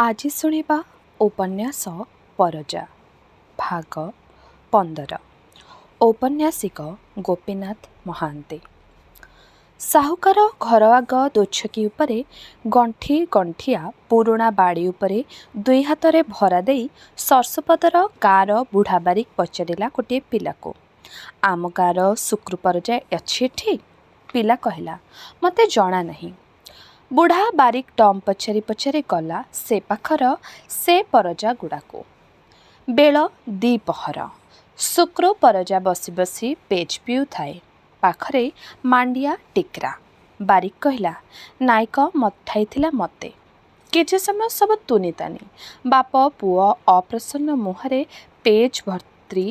ଆଜି ଶୁଣିବା ଉପନ୍ୟାସ ପରଜା ଭାଗ 15। ଔପନ୍ୟାସିକ ଗୋପୀନାଥ ମହାନ୍ତି। ସାହୁକାର ଘର ଆଗ ଦୋଛକି ଉପରେ ଗଣ୍ଠି ଗଣ୍ଠିଆ ପୁରୁଣା ବାଡ଼ି ଉପରେ ଦୁଇ ହାତରେ ଭରା ଦେଇ ସରସପଦର ଗାଁର ବୁଢ଼ା ବାରିକ ପଚାରିଲା ଗୋଟିଏ ପିଲାକୁ, ଆମ ଗାଁର ଶୁକ୍ରୁ ପରଜା ଅଛି ଏଠି? ପିଲା କହିଲା, ମୋତେ ଜଣା ନାହିଁ। ବୁଢ଼ା ବାରିକ ଡମ୍ ପଚାରି ପଚାରି ଗଲା ସେ ପାଖର ସେ ପରଜା ଗୁଡ଼ାକୁ। ବେଳ ଦ୍ୱିପହର। ଶୁକ୍ରୁ ପରଜା ବସି ବସି ପେଜ ପିଉଥାଏ। ପାଖରେ ମାଣ୍ଡିଆ ଟିକ୍ରା। ବାରିକ କହିଲା, ନାୟକ ମଥାଇଥିଲା ମୋତେ। କିଛି ସମୟ ସବୁ ତୁନିତାନି। ବାପ ପୁଅ ଅପ୍ରସନ୍ନ ମୁହଁରେ ପେଜ ଭର୍ତ୍ତି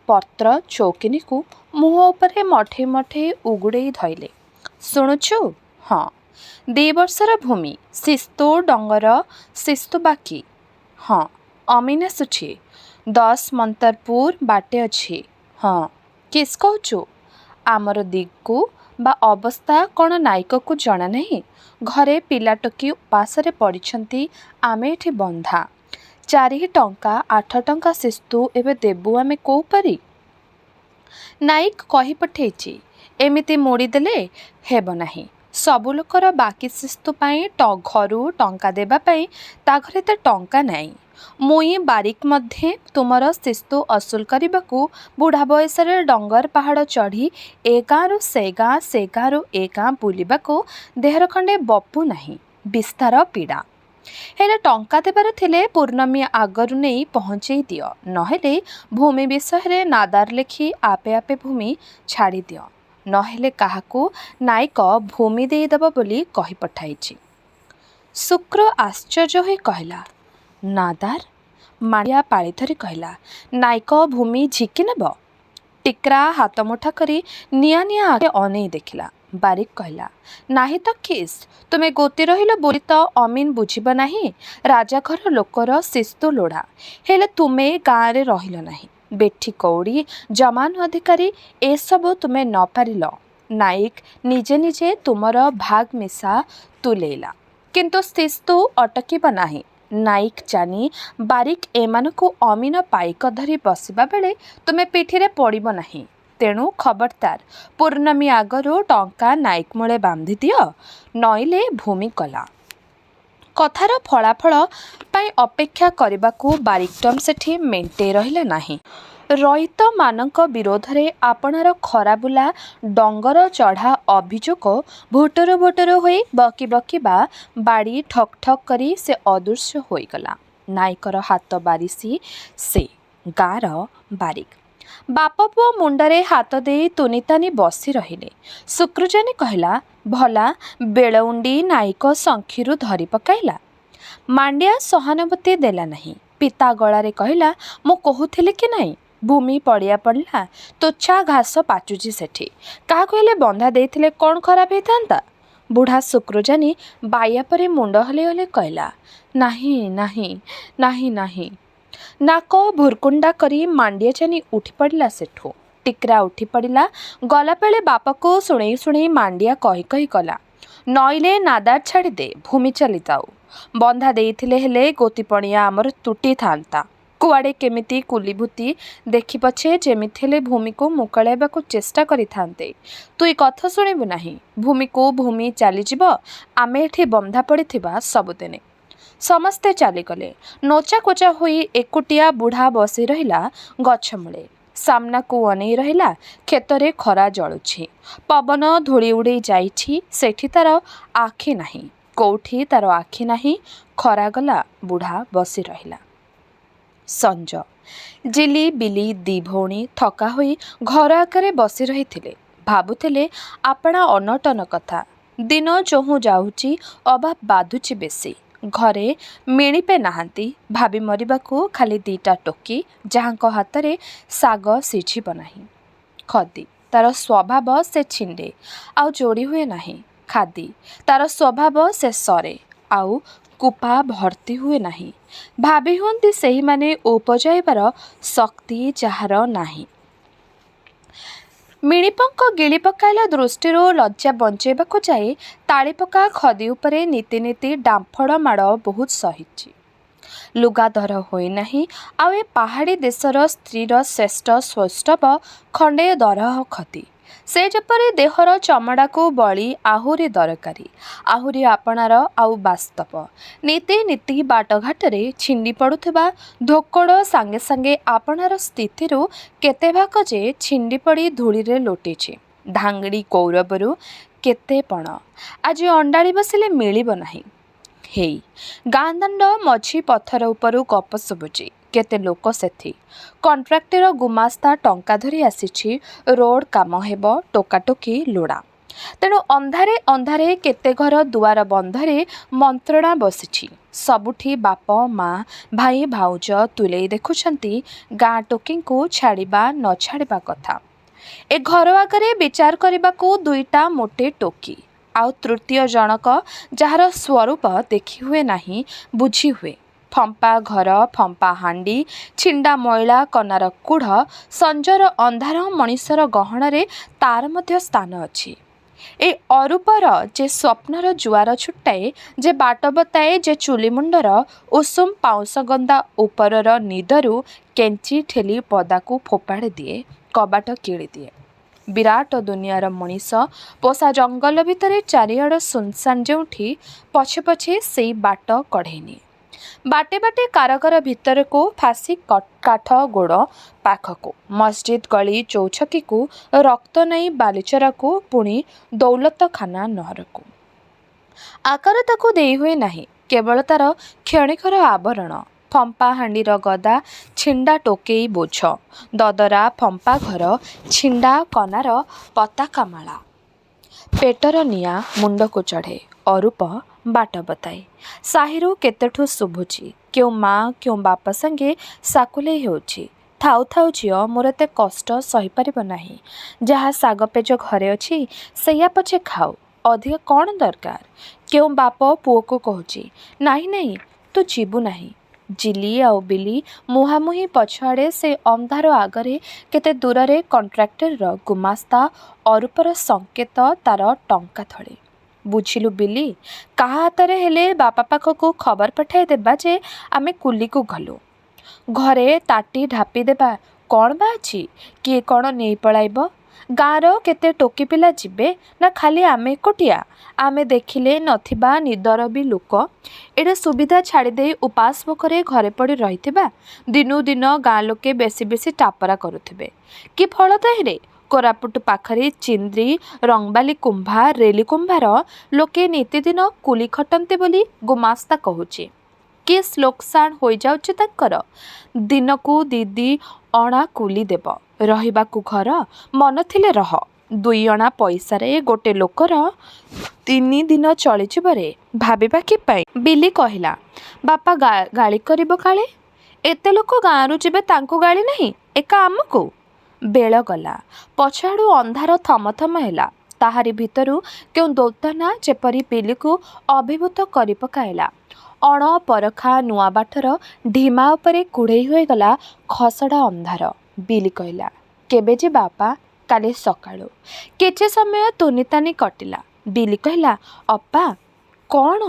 ପତ୍ର ଚୌକିନିକୁ ମୁହଁ ଉପରେ ମଠେଇ ମଠେଇ ଉଗୁଡ଼େଇ ଧଇଲେ। ଶୁଣୁଛୁ? ହଁ। 2 ବର୍ଷର ଭୂମି। ଶିସ୍ତୁ ଡଙ୍ଗର ଶିସ୍ତୁ ବାକି। ହଁ। ଅମିନ ଆସୁଛି। 10 ମନ୍ତରପୁର ବାଟେ ଅଛି। ହଁ। କିସ୍ କହୁଛୁ? ଆମର ଦିଗୁ ବା ଅବସ୍ଥା କ'ଣ ନାୟକକୁ ଜଣା ନାହିଁ? ଘରେ ପିଲାଟୋକି ଉପାସରେ ପଡ଼ିଛନ୍ତି, ଆମେ ଏଠି ବନ୍ଧା। 4 ଟଙ୍କା 8 ଟଙ୍କା ଶିସ୍ତୁ ଏବେ ଦେବୁ ଆମେ କୋଉପରି? ନାୟକ କହି ପଠେଇଛି, ଏମିତି ମୋଡ଼ି ଦେଲେ ହେବ ନାହିଁ। ସବୁ ଲୋକର ବାକି ଶିସ୍ତୁ ପାଇଁ ଘରୁ ଟଙ୍କା ଦେବା ପାଇଁ ତା ଘରେ ତ ଟଙ୍କା ନାହିଁ। ମୁଇଁ ବାରିକ ମଧ୍ୟ ତୁମର ଶିସ୍ତୁ ଅସୁଲ କରିବାକୁ ବୁଢ଼ା ବୟସରେ ଡଙ୍ଗର ପାହାଡ଼ ଚଢ଼ି ଏ ଗାଁରୁ ସେ ଗାଁ ସେ ଗାଁରୁ ଏ ଗାଁ ବୁଲିବାକୁ ଦେହର ଖଣ୍ଡେ ବପୁ ନାହିଁ। ବିସ୍ତାର ପୀଡ଼ା। ହେଲେ ଟଙ୍କା ଦେବାର ଥିଲେ ପୂର୍ଣ୍ଣମୀ ଆଗରୁ ନେଇ ପହଞ୍ଚେଇ ଦିଅ, ନହେଲେ ଭୂମି ବିଷୟରେ ନାଦାର ଲେଖି ଆପେ ଆପେ ଭୂମି ଛାଡ଼ିଦିଅ, ନହେଲେ କାହାକୁ ନାୟକ ଭୂମି ଦେଇଦେବ ବୋଲି କହି ପଠାଇଛି। ଶୁକ୍ର ଆଶ୍ଚର୍ଯ୍ୟ ହୋଇ କହିଲା, ନାଦାର? ମାଣ୍ଡିଆ ପାଳି ଧରି କହିଲା, ନାୟକ ଭୂମି ଝିକି ନେବ? ଟିକ୍ରା ହାତ ମୁଠା କରି ନିଆଁ ନିଆଁ ଆଖି ଅନେଇ ଦେଖିଲା। ବାରିକ କହିଲା, ନାହିଁ ତ କିସ୍, ତୁମେ ଗୋତି ରହିଲ ବୋଲି ତ ଅମିନ ବୁଝିବ ନାହିଁ। ରାଜାଘର ଲୋକର ଶିସ୍ତୁ ଲୋଡ଼ା, ହେଲେ ତୁମେ ଗାଁରେ ରହିଲ ନାହିଁ। ବେଠି କଉଡ଼ି ଜମାନ ଅଧିକାରୀ ଏସବୁ ତୁମେ ନ ପାରିଲ। ନାୟକ ନିଜେ ନିଜେ ତୁମର ଭାଗ ମିଶା ତୁଲେଇଲା, କିନ୍ତୁ ଶିସ୍ତୁ ଅଟକିବ ନାହିଁ। ନାୟକ ଜାନି ବାରିକ ଏମାନଙ୍କୁ ଅମିନ ପାଇକ ଧରି ବସିବା ବେଳେ ତୁମେ ପିଠିରେ ପଡ଼ିବ ନାହିଁ। ତେଣୁ ଖବରଦାର, ପୂର୍ଣ୍ଣମୀ ଆଗରୁ ଟଙ୍କା ନାୟକ ମୂଳେ ବାନ୍ଧି ଦିଅ, ନଇଲେ ଭୂମି କଲା। କଥାର ଫଳାଫଳ ପାଇଁ ଅପେକ୍ଷା କରିବାକୁ ବାରିକଟମ୍ ସେଠି ମେଣ୍ଟେଇ ରହିଲା ନାହିଁ। ରଇତମାନଙ୍କ ବିରୋଧରେ ଆପଣାର ଖରାବୁଲା ଡଙ୍ଗର ଚଢ଼ା ଅଭିଯୋଗ ଭୁଟରୁ ଭୁଟରୁ ହୋଇ ବକି ବକି ବା ବାଡ଼ି ଠକ୍ ଠକ୍ କରି ସେ ଅଦୃଶ୍ୟ ହୋଇଗଲା। ନାୟକର ହାତ ବାରିସି ସେ ଗାଁର ବାରିକ। ବାପ ପୁଅ ମୁଣ୍ଡରେ ହାତ ଦେଇ ତୁନିତାନି ବସି ରହିଲେ। ଶୁକ୍ରୁଜାନି କହିଲା, ଭଲା ବେଳଉଣ୍ଡି ନାୟକ ଶଙ୍ଖିରୁ ଧରି ପକାଇଲା। ମାଣ୍ଡିଆ ସହାନୁଭୂତି ଦେଲା ନାହିଁ। ପିତା ଗଳାରେ କହିଲା, ମୁଁ କହୁଥିଲି କି ନାହିଁ, ଭୂମି ପଡ଼ିଆ ପଡ଼ିଲା, ତୁଚ୍ଛା ଘାସ ପାଚୁଛି ସେଠି। କାହାକୁ ହେଲେ ବନ୍ଧା ଦେଇଥିଲେ କ'ଣ ଖରାପ ହେଇଥାନ୍ତା? ବୁଢ଼ା ଶୁକ୍ରୁଜାନି ବାଇଆ ପରି ମୁଣ୍ଡ ହଲେଇ ହଲେଇ କହିଲା, ନାହିଁ ନାହିଁ ନାହିଁ ନାହିଁ। ନାକ ଭୁରକୁଣ୍ଡା କରି ମାଣ୍ଡିଆଜାନି ଉଠି ପଡ଼ିଲା ସେଠୁ। ଟିକ୍ରା ଉଠି ପଡ଼ିଲା। ଗଲାବେଳେ ବାପକୁ ଶୁଣେଇ ଶୁଣେଇ ମାଣ୍ଡିଆ କହି କହି ଗଲା, ନଇଲେ ନାଦାର ଛାଡ଼ିଦେ, ଭୂମି ଚାଲିଯାଉ। ବନ୍ଧା ଦେଇଥିଲେ ହେଲେ ଗୋତିପଣିଆ ଆମର ତୁଟିଥାନ୍ତା। କୁଆଡ଼େ କେମିତି କୁଲିଭୂତି ଦେଖି ପଛେ ଯେମିତି ହେଲେ ଭୂମିକୁ ମୁକୁଳାଇବାକୁ ଚେଷ୍ଟା କରିଥାନ୍ତେ। ତୁ ଏ କଥା ଶୁଣିବୁ ନାହିଁ। ଭୂମିକୁ ଭୂମି ଚାଲିଯିବ, ଆମେ ଏଠି ବନ୍ଧା ପଡ଼ିଥିବା ସବୁଦିନେ। ସମସ୍ତେ ଚାଲିଗଲେ। ନୋଚା କୋଚା ହୋଇ ଏକୁଟିଆ ବୁଢ଼ା ବସି ରହିଲା ଗଛ ମୂଳେ। ସାମ୍ନାକୁ ଅନେଇ ରହିଲା। କ୍ଷେତରେ ଖରା ଜଳୁଛି। ପବନ ଧୂଳି ଉଡ଼େଇ ଯାଇଛି। ସେଠି ତାର ଆଖି ନାହିଁ। କୋଉଠି ତାର ଆଖି ନାହିଁ। ଖରା ଗଲା। ବୁଢ଼ା ବସି ରହିଲା। ସଞ୍ଜ। ଜିଲି ବିଲି 2 ଭଉଣୀ ଥକା ହୋଇ ଘର ଆଗରେ ବସି ରହିଥିଲେ। ଭାବୁଥିଲେ ଆପଣା ଅନଟନ କଥା। ଦିନ ଯୋହୁଁ ଯାଉଛି ଅଭାବ ବାଧୁଛି ବେଶୀ। ଘରେ ମିଣିପେ ନାହାନ୍ତି। ଭାବି ମରିବାକୁ ଖାଲି 2ଟା ଟୋକି, ଯାହାଙ୍କ ହାତରେ ଶାଗ ସିଝିବ ନାହିଁ। ଖଦି ତାର ସ୍ୱଭାବ, ସେ ଛିଣ୍ଡେ, ଆଉ ଯୋଡ଼ି ହୁଏ ନାହିଁ। ଖାଦି ତାର ସ୍ୱଭାବ, ସେ ସରେ, ଆଉ କୁପା ଭର୍ତ୍ତି ହୁଏ ନାହିଁ। ଭାବି ହୁଅନ୍ତି ସେହିମାନେ ଉପଜାଇବାର ଶକ୍ତି ଯାହାର ନାହିଁ। ମିଣିପଙ୍କ ଗିଳି ପକାଇଲା ଦୃଷ୍ଟିରୁ ଲଜ୍ଜା ବଞ୍ଚେଇବାକୁ ଯାଇ ତାଳିପକା ଖଦି ଉପରେ ନୀତି ନୀତି ଡାମ୍ଫଡ଼ ମାଡ଼ ବହୁତ ସହିଛି। ଲୁଗାଧର ହୋଇନାହିଁ ଆଉ ଏ ପାହାଡ଼ି ଦେଶର ସ୍ତ୍ରୀର ଶ୍ରେଷ୍ଠ ସୌଷ୍ଠବ ଖଣ୍ଡେ ଦରହ ଖଦି। ସେ ଯେପରି ଦେହର ଚମଡ଼ାକୁ ବଳି ଆହୁରି ଦରକାରୀ, ଆହୁରି ଆପଣାର ଆଉ ବାସ୍ତବ। ନୀତି ନୀତି ବାଟଘାଟରେ ଛିଣ୍ଡି ପଡ଼ୁଥିବା ଧୋକଡ଼ ସାଙ୍ଗେ ସାଙ୍ଗେ ଆପଣାର ସ୍ଥିତିରୁ କେତେ ଭାଗ ଯେ ଛିଣ୍ଡି ପଡ଼ି ଧୂଳିରେ ଲୋଟିଛି। ଧାଙ୍ଗଡ଼ି କୌରବରୁ କେତେ ପଣ ଆଜି ଅଣ୍ଡାଳି ବସିଲେ ମିଳିବ ନାହିଁ। ହେଇ ଗାଁ ଦାଣ୍ଡ ମଝି ପଥର ଉପରୁ ଗପ ଶୁଭୁଛି। କେତେ ଲୋକ ସେଠି। କଣ୍ଟ୍ରାକ୍ଟର ଗୁମାସ୍ତା ଟଙ୍କା ଧରି ଆସିଛି। ରୋଡ଼ କାମ ହେବ, ଟୋକାଟୋକି ଲୋଡ଼ା। ତେଣୁ ଅନ୍ଧାରେ ଅନ୍ଧାରେ କେତେ ଘର ଦୁଆର ବନ୍ଧରେ ମନ୍ତ୍ରଣା ବସିଛି। ସବୁଠି ବାପ ମା ଭାଇ ଭାଉଜ ତୁଲେଇ ଦେଖୁଛନ୍ତି ଗାଁ ଟୋକିଙ୍କୁ ଛାଡ଼ିବା ନ ଛାଡ଼ିବା କଥା। ଏ ଘର ଆଗରେ ବିଚାର କରିବାକୁ ଦୁଇଟା ମୋଟେ ଟୋକି, ଆଉ ତୃତୀୟ ଜଣକ ଯାହାର ସ୍ୱରୂପ ଦେଖି ହୁଏ ନାହିଁ, ବୁଝି ହୁଏ। ଫମ୍ପା ଘର, ଫମ୍ପା ହାଣ୍ଡି, ଛିଣ୍ଡା ମଇଳା କନାର କୁଢ଼, ସଞ୍ଜର ଅନ୍ଧାର ମଣିଷର ଗହଣରେ ତାର ମଧ୍ୟ ସ୍ଥାନ ଅଛି। ଏ ଅରୂପର ଯେ ସ୍ୱପ୍ନର ଜୁଆର ଛୁଟାଏ, ଯେ ବାଟ ବତାଏ, ଯେ ଚୁଲି ମୁଣ୍ଡର ଉଷୁମ ପାଉଁଶଗନ୍ଦା ଉପରର ନିଦରୁ କେଞ୍ଚି ଠେଲି ପଦାକୁ ଫୋପାଡ଼ି ଦିଏ, କବାଟ କିଳିଦିଏ। ବିରାଟ ଦୁନିଆର ମଣିଷ ପୋଷା ଜଙ୍ଗଲ ଭିତରେ ଚାରିଆଡ଼ ସୁନସାନ ଯେଉଁଠି, ପଛେ ପଛେ ସେଇ ବାଟ କଢ଼େଇ ନିଏ। ବାଟେ ବାଟେ କାରଘର ଭିତରକୁ, ଫାଶୀ କାଠ ଗୋଡ଼ ପାଖକୁ, ମସଜିଦ ଗଳି ଚୌଛକିକୁ, ରକ୍ତନଈ ବାଲିଚରାକୁ, ପୁଣି ଦୌଲତଖାନା ନହରକୁ। ଆକାର ତାକୁ ଦେଇ ହୁଏ ନାହିଁ, କେବଳ ତାର କ୍ଷଣିକର ଆବରଣ। ଫମ୍ପା ହାଣ୍ଡିର ଗଦା, ଛିଣ୍ଡା ଟୋକେଇ ବୋଝ, ଦଦରା ଫମ୍ପା ଘର, ଛିଣ୍ଡା କନାର ପତାକାମାଳା। ପେଟର ନିଆଁ ମୁଣ୍ଡକୁ ଚଢ଼େ। ଅରୂପ ବାଟ ବତାଏ। ସାହିରୁ କେତେଠୁ ଶୁଭୁଛି, କେଉଁ ମା କେଉଁ ବାପ ସାଙ୍ଗେ ସାକୁଲେଇ ହେଉଛି। ଥାଉ ଥାଉ ଝିଅ, ମୋର ଏତେ କଷ୍ଟ ସହିପାରିବ ନାହିଁ। ଯାହା ଶାଗ ପେଜ ଘରେ ଅଛି, ସେଇଆ ପଛେ ଖାଉ, ଅଧିକ କ'ଣ ଦରକାର। କେଉଁ ବାପ ପୁଅକୁ କହୁଛି, ନାହିଁ ନାହିଁ ତୁ ଯିବୁ ନାହିଁ। ଜିଲି ଆଉ ବିଲି ମୁହାଁମୁହିଁ ପଛଆଡ଼େ ସେ ଅନ୍ଧାର ଆଗରେ କେତେ ଦୂରରେ କଣ୍ଟ୍ରାକ୍ଟରର ଗୁମାସ୍ତା ଅରୂପର ସଙ୍କେତ, ତାର ଟଙ୍କା ଥଳି। ବୁଝିଲୁ ବିଲି, କାହା ହାତରେ ହେଲେ ବାପା ପାଖକୁ ଖବର ପଠାଇ ଦେବା ଯେ ଆମେ କୁଲିକୁ ଗଲୁ। ଘରେ ତାଟି ଢାପି ଦେବା କ'ଣ ବା ଅଛି? କିଏ କ'ଣ ନେଇ ପଳାଇବ? ଗାଁର କେତେ ଟୋକି ପିଲା ଯିବେ, ନା ଖାଲି ଆମେ ଏକୁଟିଆ? ଆମେ ଦେଖିଲେ ନଥିବା ନିଦର ବି ଲୋକ। ଏଡ଼େ ସୁବିଧା ଛାଡ଼ିଦେଇ ଉପାସ ଭୋକରେ ଘରେ ପଡ଼ି ରହିଥିବା। ଦିନୁ ଦିନ ଗାଁ ଲୋକେ ବେଶୀ ବେଶୀ ଟାପରା କରୁଥିବେ। କି ଫଳ ତହିଁରେ? କୋରାପୁଟ ପାଖରେ ଚିନ୍ଦ୍ରି, ରଙ୍ଗବାଲି କୁମ୍ଭାର, ରେଲି କୁମ୍ଭାର ଲୋକେ ନିତିଦିନ କୁଲି ଖଟନ୍ତି ବୋଲି ଗୁମାସ୍ତା କହୁଛି। କି ସ୍ଲୋକସାନ ହୋଇଯାଉଛି ତାଙ୍କର। ଦିନକୁ ଦି ଅଣା କୁଲି ଦେବ, ରହିବାକୁ ଘର, ମନ ଥିଲେ ରହ। 2 ଅଣା ପଇସାରେ ଗୋଟେ ଲୋକର 3 ଦିନ ଚଳିଯିବ ରେ, ଭାବିବା କି ପାଇଁ? ବିଲି କହିଲା। ବାପା ଗାଳି କରିବ କାଳେ? ଏତେ ଲୋକ ଗାଁରୁ ଯିବେ, ତାଙ୍କୁ ଗାଳି ନାହିଁ, ଏକା ଆମକୁ? ବେଳ ଗଲା। ପଛଆଡ଼ୁ ଅନ୍ଧାର ଥମଥମ ହେଲା। ତାହାରି ଭିତରୁ କେଉଁ ଦୈତ୍ୟନା ଯେପରି ବିଲିକୁ ଅଭିଭୂତ କରି ପକାଇଲା। ଅଣପରଖା ନୂଆ ବାଟର ଢିମା ଉପରେ କୁଢ଼େଇ ହୋଇଗଲା ଖସଡ଼ା ଅନ୍ଧାର। ବିଲି କହିଲା, କେବେ ଯିବା ବାପା? କାଲି ସକାଳୁ। କିଛି ସମୟ ତୁନିତାନି କଟିଲା। ବିଲି କହିଲା, ଅପା କ'ଣ?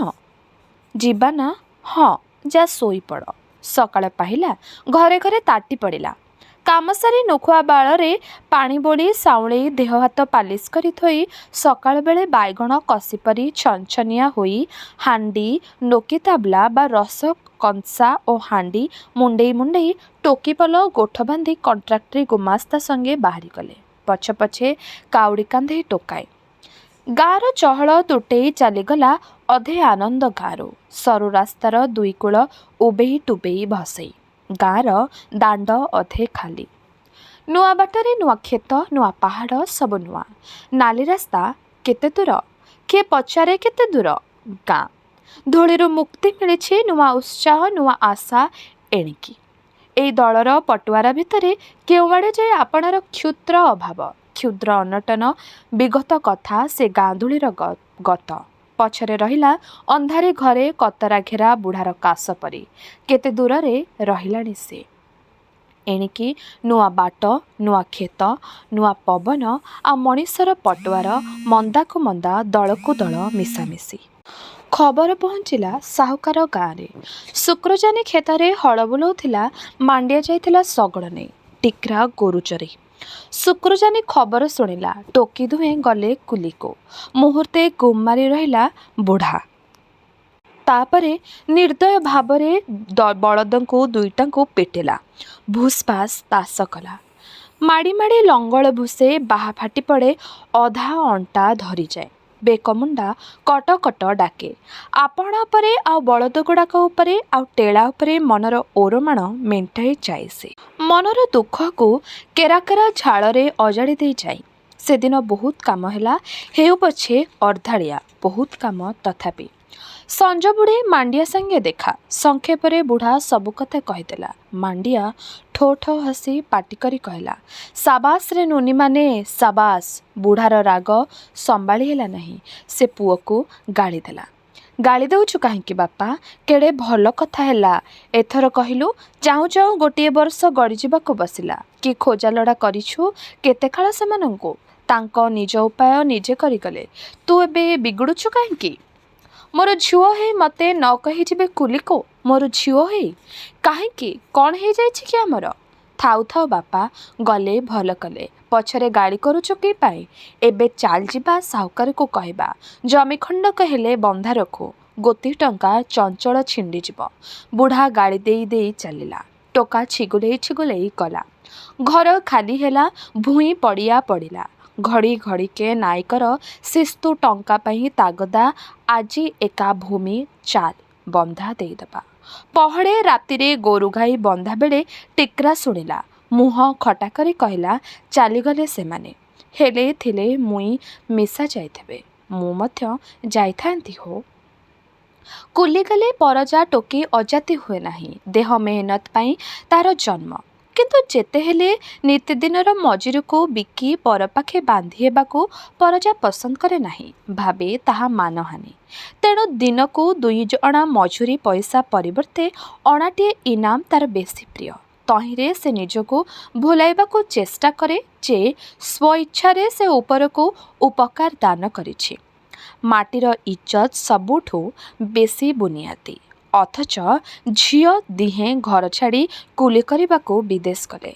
ଯିବା ନା? ହଁ, ଯା ଶୋଇପଡ଼। ସକାଳ ପାହିଲା। ଘରେ ଘରେ ତାଟି ପଡ଼ିଲା। କାମ ସାରି ନୋଖୁଆ ବାଳରେ ପାଣି ବୋଳି ସାଉଁଳେଇ ଦେହ ହାତ ପାଲିସ କରି ଥୋଇ ସକାଳ ବେଳେ ବାଇଗଣ କଷି ପରି ଛନଛନିଆ ହୋଇ ହାଣ୍ଡି, ନୋକି ତାବଲା ବା ରସ କଂସା ଓ ହାଣ୍ଡି ମୁଣ୍ଡେଇ ମୁଣ୍ଡେଇ ଟୋକିପଲ ଗୋଠ ବାନ୍ଧି କଣ୍ଟ୍ରାକ୍ଟରୀ ଗୁମାସ୍ତା ସଙ୍ଗେ ବାହାରିଗଲେ। ପଛେ ପଛେ କାଉଡ଼ି କାନ୍ଧେଇ ଟୋକାଏ। ଗାଁର ଚହଳ ତୁଟେଇ ଚାଲିଗଲା ଅଧେ ଆନନ୍ଦ ଗାଁରୁ। ସରୁ ରାସ୍ତାର ଦୁଇକୂଳ ଉବେଇ ଟୁବେଇ ଭସେଇ। ଗାଁର ଦାଣ୍ଡ ଅଧେ ଖାଲି। ନୂଆ ବାଟରେ ନୂଆ କ୍ଷେତ, ନୂଆ ପାହାଡ଼, ସବୁ ନୂଆ। ନାଲି ରାସ୍ତା କେତେ ଦୂର? କିଏ ପଚାରେ କେତେ ଦୂର? ଗାଁ। ଧୂଳିରୁ ମୁକ୍ତି ମିଳିଛି, ନୂଆ ଉତ୍ସାହ, ନୂଆ ଆଶା ଏଣିକି। ଏଇ ଦଳର ପଟୁଆରା ଭିତରେ କେଉଁଆଡ଼େ ଯାଏ ଆପଣାର କ୍ଷୁଦ୍ର ଅଭାବ, କ୍ଷୁଦ୍ର ଅନଟନ, ବିଗତ କଥା, ସେ ଗାଁ ଧୂଳିର ଗତ। ପଛରେ ରହିଲା ଅନ୍ଧାରି ଘରେ କତରା ଘେରା ବୁଢ଼ାର କାଶ ପରି। କେତେ ଦୂରରେ ରହିଲାଣି ସେ। ଏଣିକି ନୂଆ ବାଟ, ନୂଆ କ୍ଷେତ, ନୂଆ ପବନ, ଆଉ ମଣିଷର ପଟୁଆର ମନ୍ଦାକୁ ମନ୍ଦା, ଦଳକୁ ଦଳ ମିଶାମିଶି। ଖବର ପହଞ୍ଚିଲା ସାହୁକାର ଗାଁରେ। ଶୁକ୍ରଜାନି କ୍ଷେତରେ ହଳ ବୁଲାଉଥିଲା। ମାଣ୍ଡିଆ ଯାଇଥିଲା ଶଗଡ଼ ନେଇ ଟିକ୍ରା ଗୋରୁ ଚରେଇ। ଶୁକ୍ରଜାନି ଖବର ଶୁଣିଲା। ଟୋକି ଦୁହେଁ ଗଲେ କୁଲିକୁ। ମୁହୂର୍ତ୍ତେ ଗୁମ୍ ମାରି ରହିଲା ବୁଢ଼ା। ତାପରେ ନିର୍ଦ୍ଦୟ ଭାବରେ ବଳଦଙ୍କୁ ଦୁଇଟାଙ୍କୁ ପିଟିଲା। ଭୁସ୍ ଭାସ୍ ତାସ କଲା। ମାଡ଼ି ମାଡ଼ି ଲଙ୍ଗଳ ଭୁଷେ ବାହା ଫାଟି ପଡ଼େ। ଅଧା ଅଣ୍ଟା ଧରିଯାଏ। ବେକମୁଣ୍ଡା କଟ କଟ ଡାକେ। ଆପଣା ଉପରେ ଆଉ ବଳଦଗୁଡ଼ାକ ଉପରେ ଆଉ ଟେଳା ଉପରେ ମନର ଓରମାଣ ମେଣ୍ଟାଇ ଯାଏ ସେ। ମନର ଦୁଃଖକୁ କେରା କେରା ଝାଳରେ ଅଜାଡ଼ି ଦେଇ ଯାଏ। ସେଦିନ ବହୁତ କାମ ହେଲା। ହେଉ ପଛେ ଅର୍ଦ୍ଧାଳିଆ ବହୁତ କାମ ତଥାପି। ସଞ୍ଜ ବୁଡ଼େ ମାଣ୍ଡିଆ ସାଙ୍ଗେ ଦେଖା। ସଂକ୍ଷେପରେ ବୁଢ଼ା ସବୁ କଥା କହିଦେଲା। ମାଣ୍ଡିଆ ଠୋ ଠୋ ହସି ପାଟି କରି କହିଲା, ସାବାସ୍ ରେ ନୁନିମାନେ ସାବାସ୍। ବୁଢ଼ାର ରାଗ ସମ୍ଭାଳି ହେଲା ନାହିଁ। ସେ ପୁଅକୁ ଗାଳି ଦେଲା। ଗାଳି ଦେଉଛୁ କାହିଁକି ବାପା? କେଡ଼େ ଭଲ କଥା ହେଲା ଏଥର କହିଲୁ। ଚାହୁଁ ଚାହୁଁ ଗୋଟିଏ ବର୍ଷ ଗଡ଼ିଯିବାକୁ ବସିଲା। କି ଖୋଜାଲୋଡ଼ା କରିଛୁ କେତେ କାଳ ସେମାନଙ୍କୁ। ତାଙ୍କ ନିଜ ଉପାୟ ନିଜେ କରିଗଲେ। ତୁ ଏବେ ବିଗୁଡ଼ୁଛୁ କାହିଁକି? ମୋର ଝିଅ ହେଇ ମୋତେ ନ କହିଯିବେ କୁଲିକୁ? ମୋର ଝିଅ ହେଇ କାହିଁକି? କ'ଣ ହେଇଯାଇଛି କି ଆମର? ଥାଉ ଥାଉ ବାପା, ଗଲେ ଭଲ କଲେ। ପଛରେ ଗାଳି କରୁଛୁ କି ପାଇଁ? ଏବେ ଚାଲ ଯିବା ସାହୁକାରକୁ କହିବା। ଜମି ଖଣ୍ଡକ ହେଲେ ବନ୍ଧା ରଖୁ। ଗୋତି ଟଙ୍କା ଚଞ୍ଚଳ ଛିଣ୍ଡିଯିବ। ବୁଢ଼ା ଗାଳି ଦେଇ ଦେଇ ଚାଲିଲା। ଟୋକା ଛିଗୁଲେଇ ଛିଗୁଲେଇ ଗଲା। ଘର ଖାଲି ହେଲା। ଭୂଇଁ ପଡ଼ିଆ ପଡ଼ିଲା। ଘଡ଼ି ଘଡ଼ିକେ ନାଇକର ଶିସ୍ତୁ ଟଙ୍କା ପାଇଁ ତାଗଦା। ଆଜି ଏକା ଭୂମି ଚାଲ ବନ୍ଧା ଦେଇଦେବା। ପହଡ଼େ ରାତିରେ ଗୋରୁ ଗାଈ ବନ୍ଧା ବେଳେ ଟିକ୍ରା ଶୁଣିଲା। ମୁହଁ ଖଟା କରି କହିଲା, ଚାଲିଗଲେ ସେମାନେ। ହେଲେ ଥିଲେ ମୁଇଁ ମିଶା ଯାଇଥିବେ। ମୁଁ ମଧ୍ୟ ଯାଇଥାନ୍ତି ହୋ। କୁଲି ଗଲେ ପରଜା ଟୋକି ଅଜାତି ହୁଏ ନାହିଁ। ଦେହ ମେହନତ ପାଇଁ ତାର ଜନ୍ମ। କିନ୍ତୁ ଯେତେ ହେଲେ ନିତିଦିନର ମଜୁରୀକୁ ବିକି ପରପାଖେ ବାନ୍ଧି ହେବାକୁ ପରଜା ପସନ୍ଦ କରେ ନାହିଁ। ଭାବେ ତାହା ମାନହାନି। ତେଣୁ ଦିନକୁ 2 ଅଣା ମଜୁରୀ ପଇସା ପରିବର୍ତ୍ତେ ଅଣାଟିଏ ଇନାମ ତାର ବେଶୀ ପ୍ରିୟ। ତହିଁରେ ସେ ନିଜକୁ ଭୁଲାଇବାକୁ ଚେଷ୍ଟା କରେ ଯେ ସ୍ୱଇଚ୍ଛାରେ ସେ ଉପରକୁ ଉପକାର ଦାନ କରିଛି। ମାଟିର ଇଜ୍ଜତ ସବୁଠୁ ବେଶୀ ବୁନିଆଦୀ। ଅଥଚ ଝିଅ ଦିହେଁ ଘର ଛାଡ଼ି କୁଲି କରିବାକୁ ବିଦେଶ ଗଲେ।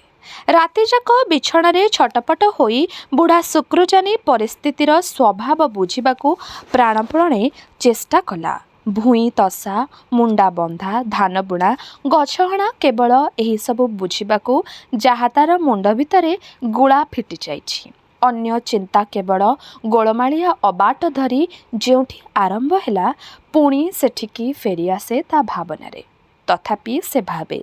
ରାତିଯାକ ବିଛଣାରେ ଛଟପଟ ହୋଇ ବୁଢ଼ା ଶୁକ୍ରଜାନି ପରିସ୍ଥିତିର ସ୍ୱଭାବ ବୁଝିବାକୁ ପ୍ରାଣପଣେ ଚେଷ୍ଟା କଲା। ଭୂଇଁ ତସା, ମୁଣ୍ଡା ବନ୍ଧା, ଧାନ ବୁଣା, ଗଛ ହଣା କେବଳ ଏହିସବୁ ବୁଝିବାକୁ ଯାହା ତାର ମୁଣ୍ଡ ଭିତରେ ଗୁଳା ଫିଟି ଯାଇଛି। ଅନ୍ୟ ଚିନ୍ତା କେବଳ ଗୋଳମାଳିଆ ଅବାଟ ଧରି ଯେଉଁଠି ଆରମ୍ଭ ହେଲା ପୁଣି ସେଠିକି ଫେରିଆସେ ତା ଭାବନାରେ। ତଥାପି ସେ ଭାବେ।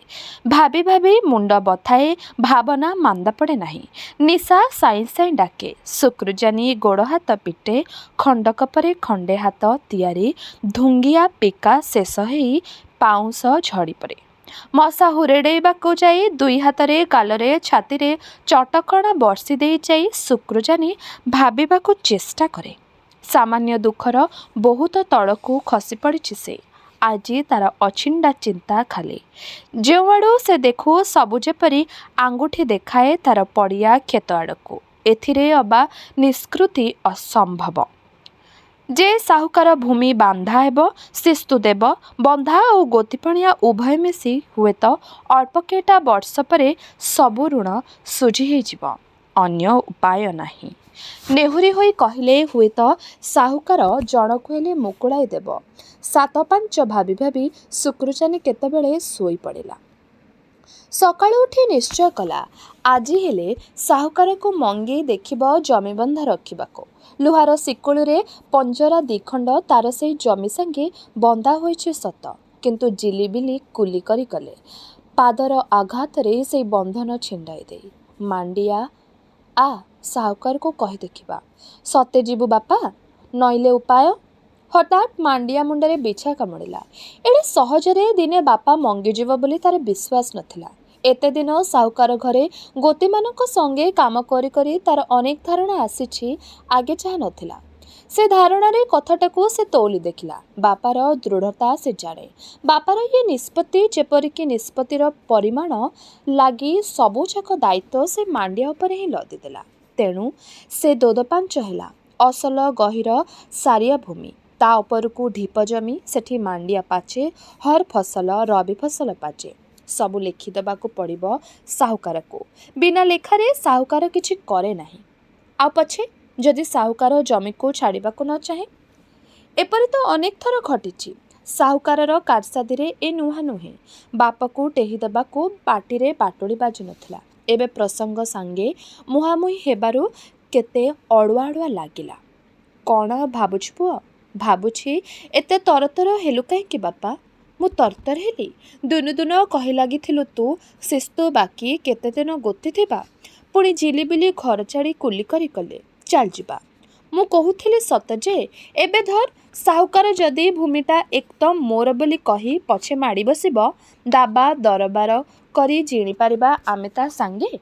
ଭାବି ଭାବି ମୁଣ୍ଡ ବଥାଏ। ଭାବନା ମାନ୍ଦା ପଡ଼େ ନାହିଁ। ନିଶା ସାଇଁ ସାଇଁ ଡାକେ। ଶୁକ୍ରଜାନି ଗୋଡ଼ ହାତ ପିଟେ। ଖଣ୍ଡକ ପରେ ଖଣ୍ଡେ ହାତ ତିଆରି ଧୁଙ୍ଗିଆ ପିକା ଶେଷ ହେଇ ପାଉଁଶ ଝଡ଼ି ପଡ଼େ। ମଶା ହୁରେଡ଼େଇବାକୁ ଯାଇ 2 ହାତରେ ଗାଲରେ ଛାତିରେ ଚଟକଣା ବର୍ଷି ଦେଇ ଯାଇ ଶୁକ୍ରଜାନି ଭାବିବାକୁ ଚେଷ୍ଟା କରେ। ସାମାନ୍ୟ ଦୁଃଖର ବହୁତ ତଳକୁ ଖସି ପଡ଼ିଛି ସେ। ଆଜି ତାର ଅଛିଣ୍ଡା ଚିନ୍ତା ଖାଲି। ଯେଉଁଆଡ଼ୁ ସେ ଦେଖୁ ସବୁ ଯେପରି ଆଙ୍ଗୁଠି ଦେଖାଏ ତାର ପଡ଼ିଆ କ୍ଷେତ ଆଡ଼କୁ। ଏଥିରେ ଅବା ନିଷ୍କୃତି ଅସମ୍ଭବ ଯେ ସାହୁକାର ଭୂମି ବାନ୍ଧା ହେବ। ଶିସ୍ତୁ ଦେବ। ବନ୍ଧା ଆଉ ଗୋତିପଣିଆ ଉଭୟ ମିଶି ହୁଏତ ଅଳ୍ପ କେଇଟା ବର୍ଷ ପରେ ସବୁ ଋଣ ଶୁଝି ହେଇଯିବ। ଅନ୍ୟ ଉପାୟ ନାହିଁ। ନେହୁରି ହୋଇ କହିଲେ ହୁଏତ ସାହୁକାର ଜଣକୁ ହେଲେ ମୁକୁଳାଇ ଦେବ। 7-5 ଭାବି ଭାବି ଶୁକ୍ରଜାନି କେତେବେଳେ ଶୋଇ ପଡ଼ିଲା। ସକାଳୁ ଉଠି ନିଶ୍ଚୟ କଲା, ଆଜି ହେଲେ ସାହୁକାରକୁ ମଙ୍ଗେଇ ଦେଖିବ ଜମିବନ୍ଧା ରଖିବାକୁ। ଲୁହାର ଶିକୁଳିରେ ପଞ୍ଜରା 2 ଖଣ୍ଡ ତାର ସେଇ ଜମି ସାଙ୍ଗେ ବନ୍ଧା ହୋଇଛି ସତ, କିନ୍ତୁ ଜିଲିବିଲି କୁଲି କରି ଗଲେ। ପାଦର ଆଘାତରେ ସେଇ ବନ୍ଧନ ଛିଣ୍ଡାଇ ଦେଇ। ମାଣ୍ଡିଆ ଆ ସାହୁକାରକୁ କହି ଦେଖିବା। ସତେ ଯିବୁ ବାପା? ନଇଲେ ଉପାୟ? ହଠାତ୍ ମାଣ୍ଡିଆ ମୁଣ୍ଡରେ ବିଛା କାମୁଡ଼ିଲା। ଏଡ଼େ ସହଜରେ ଦିନେ ବାପା ମଙ୍ଗିଯିବ ବୋଲି ତାର ବିଶ୍ୱାସ ନଥିଲା। ଏତେ ଦିନ ସାହୁକାର ଘରେ ଗୋତିମାନଙ୍କ ସଙ୍ଗେ କାମ କରି କରି ତାର ଅନେକ ଧାରଣା ଆସିଛି ଆଗେ ଯାହା ନଥିଲା। ସେ ଧାରଣାରେ କଥାଟାକୁ ସେ ତୋଳି ଦେଖିଲା। ବାପାର ଦୃଢ଼ତା ସେ ଜାଣେ। ବାପାର ଇଏ ନିଷ୍ପତ୍ତି ଯେପରିକି ନିଷ୍ପତ୍ତିର ପରିମାଣ ଲାଗି ସବୁଯାକ ଦାୟିତ୍ୱ ସେ ମାଣ୍ଡିଆ ଉପରେ ହିଁ ଲଦିଦେଲା। ତେଣୁ ସେ ଦୋଦପାଞ୍ଚ ହେଲା। ଅସଲ ଗହୀର ସାରିଆ ଭୂମି। ତା ଉପରକୁ ଢିପ ଜମି, ସେଠି ମାଣ୍ଡିଆ ପାଚେ, ହର ଫସଲ, ରବି ଫସଲ ପାଚେ। ସବୁ ଲେଖିଦେବାକୁ ପଡ଼ିବ ସାହୁକାରକୁ। ବିନା ଲେଖାରେ ସାହୁକାର କିଛି କରେ ନାହିଁ। ଆଉ ପଛେ ଯଦି ସାହୁକାର ଜମିକୁ ଛାଡ଼ିବାକୁ ନ ଚାହେଁ? ଏପରି ତ ଅନେକ ଥର ଘଟିଛି। ସାହୁକାରର କାରସାଦିରେ ଏ ନୁହାଁ ନୁହେଁ। ବାପକୁ ଟେହି ଦେବାକୁ ପାଟିରେ ବାଟୁଳି ବାଜୁନଥିଲା। ଏବେ ପ୍ରସଙ୍ଗ ସାଙ୍ଗେ ମୁହାଁମୁହିଁ ହେବାରୁ କେତେ ଅଡ଼ୁଆ ଅଡ଼ୁଆ ଲାଗିଲା। କ'ଣ ଭାବୁଛୁ ପୁଅ? ଭାବୁଛି ଏତେ ତରତର ହେଲୁ କାହିଁକି ବାପା? ମୁଁ ତରତର ହେଲି? ଦିନୁ ଦିନ କହି ଲାଗିଥିଲୁ ତୁ ଶିସ୍ତୁ ବାକି କେତେ ଦିନ ଗୋତିଥିବା, ପୁଣି ଝିଲିବିଲି ଘର ଛାଡ଼ି କୁଲି କରି କଲେ। ଚାଲଯିବା। ମୁଁ କହୁଥିଲି ସତ ଯେ, ଏବେ ଧର ସାହୁକାର ଯଦି ଭୂମିଟା ଏକଦମ ମୋର ବୋଲି କହି ପଛେ ମାଡ଼ି ବସିବ, ଦାବା ଦରବାର କରି ଜିଣିପାରିବା ଆମେ ତା ସାଙ୍ଗେ।